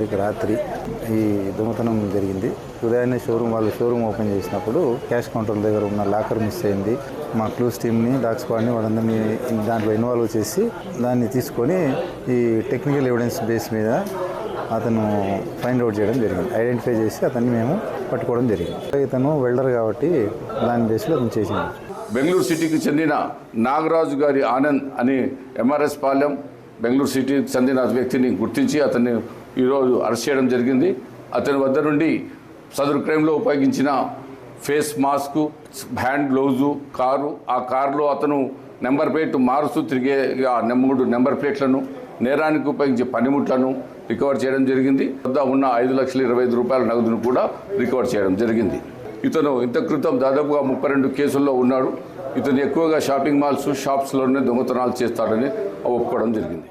తారీఖు రాత్రి ఈ దొంగతనం జరిగింది. ఉదయాన్నే వాళ్ళు షోరూమ్ ఓపెన్ చేసినప్పుడు క్యాష్ కౌంటర్ దగ్గర ఉన్న లాకర్ మిస్ అయింది. మా క్లూస్ టీమ్ని, డాగ్ స్క్వాడ్ని వాళ్ళందరినీ దాంట్లో ఇన్వాల్వ్ చేసి దాన్ని తీసుకొని ఈ టెక్నికల్ ఎవిడెన్స్ బేస్ మీద అతను ఫైండ్ అవుట్ చేయడం జరిగింది. ఐడెంటిఫై చేసి అతన్ని మేము పట్టుకోవడం జరిగింది. ఇతను వెల్డర్ కాబట్టి దాని బేస్లో అతను చేసింది. బెంగళూరు సిటీకి చెందిన నాగరాజు గారి ఆనంద్ అని ఎంఆర్ఎస్ పాలెం బెంగళూరు సిటీకి చెందిన వ్యక్తిని గుర్తించి అతన్ని ఈరోజు అరెస్ట్ చేయడం జరిగింది. అతని వద్ద నుండి సదరు క్రైమ్లో ఉపయోగించిన ఫేస్ మాస్క్, హ్యాండ్ గ్లౌజు, ఆ కారులో అతను నెంబర్ ప్లేట్ మారుస్తూ తిరిగే 3 నెంబర్ ప్లేట్లను, నేరానికి ఉపయోగించే పనిముట్లను రికవర్ చేయడం జరిగింది. వద్ద ఉన్న 5,25,000 రూపాయల నగదును కూడా రికవర్ చేయడం జరిగింది. ఇతను ఇంత క్రితం దాదాపుగా 32 కేసుల్లో ఉన్నాడు. ఇతను ఎక్కువగా షాపింగ్ మాల్స్, షాప్స్లోనే దొంగతనాలు చేస్తాడని ఒప్పుకోవడం జరిగింది.